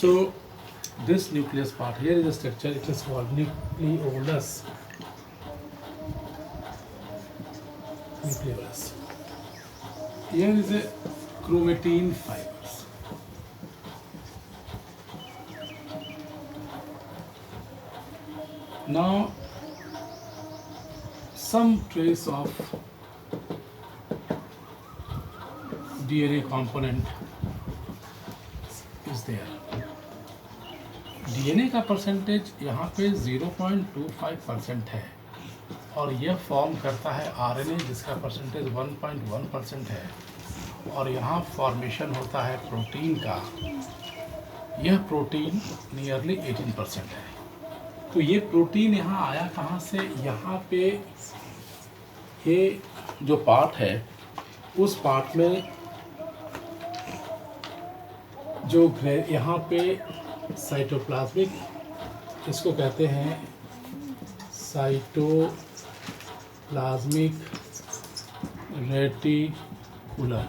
So this nucleus part here is a structure. It is called nucleolus. Nucleolus. Here is a chromatin fibers. Now some trace of DNA component is there. DNA का percentage यहाँ पे 0.25% है और यह form करता है RNA जिसका percentage 1.1% है और यहाँ फॉर्मेशन होता है प्रोटीन का। यह प्रोटीन नियरली 18% है। तो ये प्रोटीन यहाँ आया कहाँ से? यहाँ पे ये जो पार्ट है उस पार्ट में जो यहाँ पे साइटोप्लाज्मिक, इसको कहते हैं साइटोप्लाज्मिक रेटिकुलम।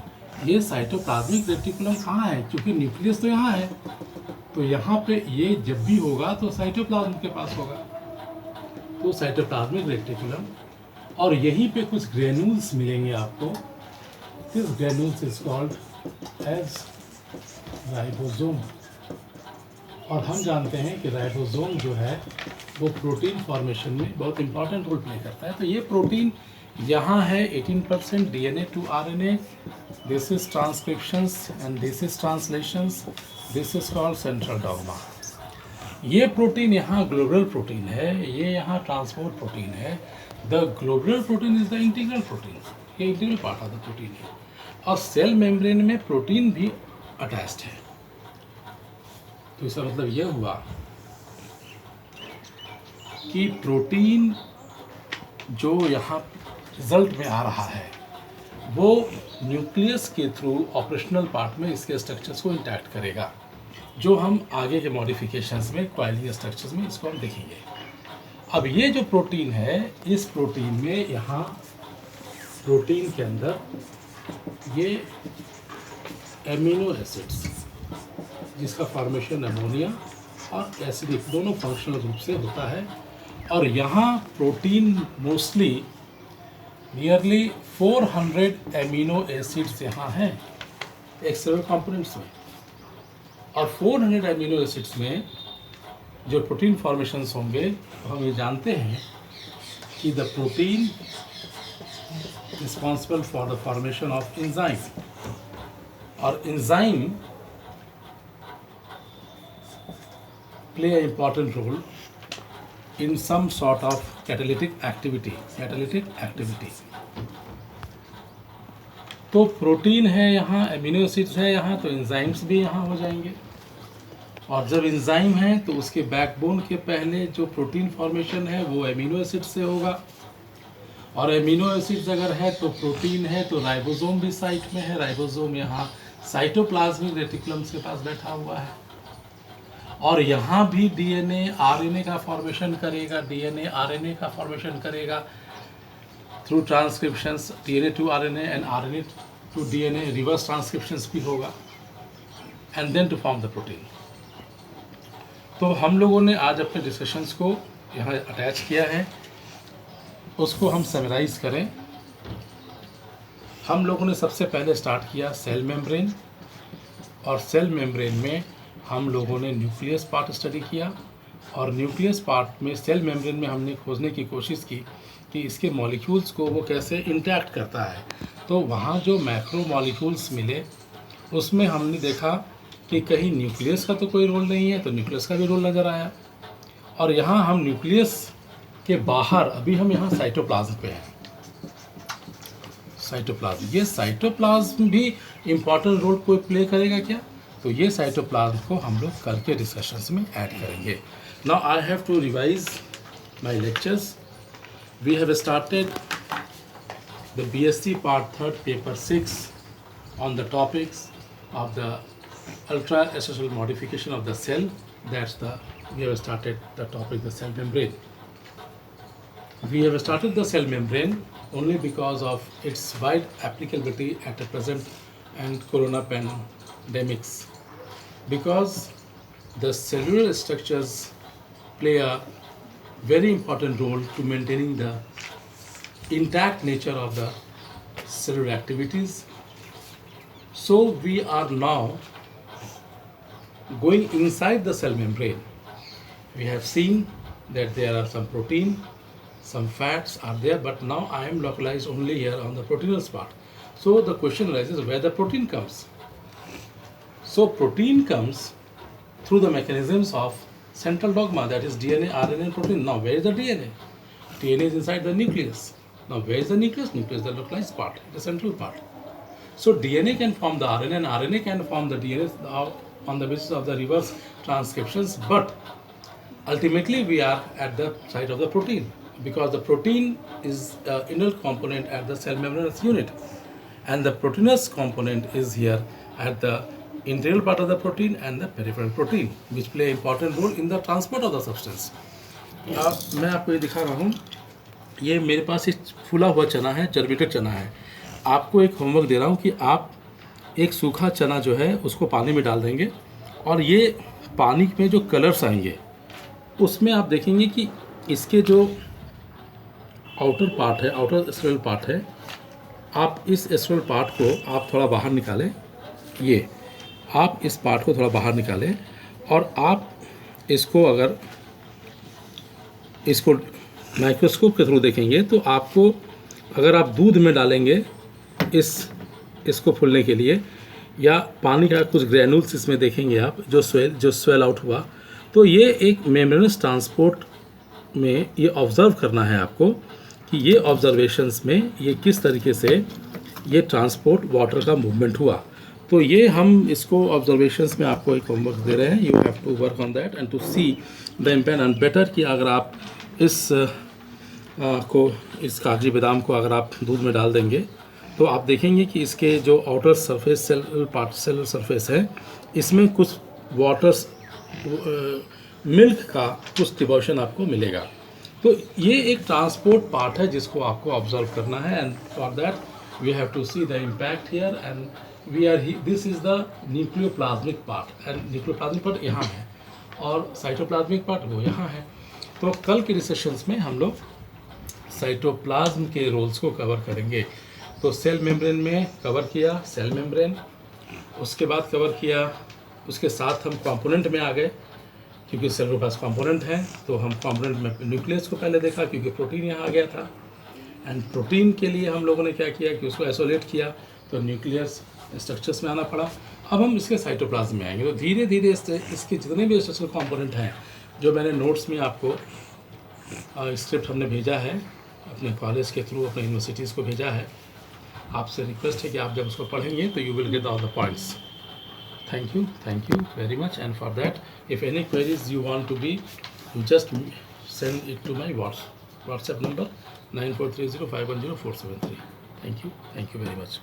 ये साइटोप्लाज्मिक रेटिकुलम कहाँ है? क्योंकि न्यूक्लियस तो यहाँ है, तो यहाँ पे ये जब भी होगा तो साइटोप्लाज्म के पास होगा, तो साइटोप्लाज्मिक रेटिकुलम। और यहीं पे कुछ ग्रेन्यूल्स मिलेंगे आपको। This granules is called as ribosome. और हम जानते हैं कि राइबोसोम जो है वो प्रोटीन फॉर्मेशन में बहुत इंपॉर्टेंट रोल प्ले करता है। तो ये प्रोटीन यहाँ है 18% DNA to RNA. This is transcriptions and this is translations. This is called central dogma. ये प्रोटीन यहाँ ग्लोबुलर प्रोटीन है, ये यहाँ ट्रांसपोर्ट प्रोटीन है. The globular protein is the integral protein. ये integral part of the protein है. और cell membrane में प्रोटीन भी अटैच्ड है. तो इसका मतलब यह हुआ कि प्रोटीन जो यहाँ रिजल्ट में आ रहा है वो न्यूक्लियस के थ्रू ऑपरेशनल पार्ट में इसके स्ट्रक्चर्स को इंटैक्ट करेगा, जो हम आगे के मॉडिफिकेशंस में कॉइलिंग स्ट्रक्चर्स में इसको हम देखेंगे. अब ये जो प्रोटीन है, इस प्रोटीन में यहाँ प्रोटीन के अंदर ये एमिनो एसिड्स जिसका फॉर्मेशन अमोनिया और एसिडिक दोनों फंक्शनल रूप से होता है. और यहाँ protein mostly nearly 400 amino acids यहाँ हैं एक्सटर्नल कंपोनेंट्स में. और 400 एमिनो एसिड्स में जो प्रोटीन फॉर्मेशंस होंगे, तो हम ये जानते हैं कि the protein responsible for the formation of enzyme. और enzyme play an important role in some sort of catalytic activity. तो प्रोटीन है यहाँ, एमिनो एसिड्स है यहाँ, तो एंजाइम्स भी यहाँ हो जाएंगे. और जब एंजाइम है तो उसके बैकबोन के पहले जो प्रोटीन फॉर्मेशन है वो एमिनो एसिड से होगा. और एमिनो एसिड्स अगर है तो प्रोटीन है, तो राइबोसोम भी साइट में है. राइबोसोम यहाँ साइटोप्लाज्मिक रेटिकुलम्स के पास बैठा हुआ है. और यहाँ भी DNA RNA का फॉर्मेशन करेगा, DNA RNA का फॉर्मेशन करेगा through transcriptions. DNA to RNA and RNA to DNA reverse transcriptions भी होगा and then to form the protein. तो हम लोगों ने आज अपने डिस्कशंस को यहाँ अटैच किया है, उसको हम समराइज करें. हम लोगों ने सबसे पहले स्टार्ट किया सेल मेम्ब्रेन, और सेल मेम्ब्रेन में हम लोगों ने न्यूक्लियस पार्ट स्टडी किया. और न्यूक्लियस पार्ट में सेल मेम्ब्रेन में हमने खोजने की कोशिश की कि इसके मॉलिक्यूल्स को वो कैसे इंटैक्ट करता है. तो वहाँ जो मैक्रो मॉलिक्यूल्स मिले उसमें हमने देखा कि कहीं न्यूक्लियस का तो कोई रोल नहीं है, तो न्यूक्लियस का भी रोल नज़र आया. और यहाँ हम न्यूक्लियस के बाहर, अभी हम यहाँ साइटोप्लाज्म पे हैं. साइटोप्लाज्म, ये साइटोप्लाज्म भी इम्पॉर्टेंट रोल कोई प्ले करेगा क्या? तो ये साइटोप्लाज्म को हम लोग कल के डिस्कशंस में ऐड करेंगे. Now I have to revise my lectures. We have started the BSc part 3 paper 6 on the topics of the ultra essential modification of the cell. We have started the topic, the cell membrane. We have started the cell membrane only because of its wide applicability at the present and corona pandemics. Because the cellular structures play a very important role to maintaining the intact nature of the cellular activities. So we are now going inside the cell membrane. We have seen that there are some protein, some fats are there, but now I am localized only here on the proteinous part. So the question arises where the protein comes. So protein comes through the mechanisms of central dogma, that is DNA, RNA, and protein. Now where is the DNA? DNA is inside the nucleus. Now where is the nucleus? Nucleus is the localized part, the central part. So DNA can form the RNA and RNA can form the DNA on the basis of the reverse transcriptions, but ultimately we are at the site of the protein, because the protein is an inner component at the cell membranous unit, and the proteinous component is here at the integral part of the protein and the peripheral protein, which play important role in the transport of the substance. मैं आपको ये दिखा रहा हूँ, ये मेरे पास एक फूला हुआ चना है, जर्मिनेटेड चना है। आपको एक होमवर्क दे रहा हूँ कि आप एक सूखा चना जो है उसको पानी में डाल देंगे, और ये पानी में जो कलर्स आएंगे उसमें आप देखेंगे कि इसके जो आउटर पार्ट है, आउटर स्ट्रल पार्ट है, आप इस स्ट्रल पार्ट को आप थोड़ा बाहर निकालें, ये आप इस पार्ट को थोड़ा बाहर निकालें, और आप इसको अगर इसको माइक्रोस्कोप के थ्रू देखेंगे तो आपको, अगर आप दूध में डालेंगे इसको फूलने के लिए, या पानी का कुछ ग्रैनुल्स इसमें देखेंगे आप जो स्वेल आउट हुआ, तो ये एक मेम्ब्रेनस ट्रांसपोर्ट में ये ऑब्ज़र्व करना है आपको कि ये ऑब्जर्वेशंस में ये किस तरीके से ये ट्रांसपोर्ट वाटर का मूवमेंट हुआ। तो ये हम इसको ऑब्जर्वेशंस में आपको एक होमवर्क दे रहे हैं, you have to work on that and to see the impact and better, कि अगर आप इस कागजी बादाम को अगर आप दूध में डाल देंगे तो आप देखेंगे कि इसके जो आउटर सरफेस सेलुलर सरफेस है, इसमें कुछ वाटर मिल्क का कुछ डिवोशन आपको मिलेगा। तो ये एक ट्रांसपोर्ट पार्ट है जिसको आपको ऑब्जर्व करना है, and for that we have to see the impact here, and we are this is the nucleoplasmic part, and nucleoplasmic part यहाँ है और साइटोप्लाज्मिक पार्ट वो यहाँ है। तो कल के सेशंस में हम लोग साइटोप्लाज्म के रोल्स को कवर करेंगे। तो सेल मेम्ब्रेन में कवर किया सेल मेम्ब्रेन, उसके बाद कवर किया, उसके साथ हम कंपोनेंट में आ गए, क्योंकि सेल के पास कंपोनेंट हैं तो हम कंपोनेंट में न्यूक्लियस को पहले देखा क्योंकि प्रोटीन यहाँ आ गया था, एंड प्रोटीन के लिए हम लोगों ने क्या किया कि उसको आइसोलेट किया, तो न्यूक्लियस स्ट्रक्चर्स में आना पड़ा। अब हम इसके साइटोप्लाज्म में आएंगे। तो धीरे धीरे इसके जितने भी स्ट्रक्चरल कंपोनेंट हैं जो मैंने नोट्स में आपको स्क्रिप्ट हमने भेजा है अपने कॉलेज के थ्रू, अपने यूनिवर्सिटीज़ को भेजा है, आपसे रिक्वेस्ट है कि आप जब उसको पढ़ेंगे तो you will get all the points. Thank you very much, and for that if any queries you want to be, you just send it to my WhatsApp number 9430510473। Thank you very much.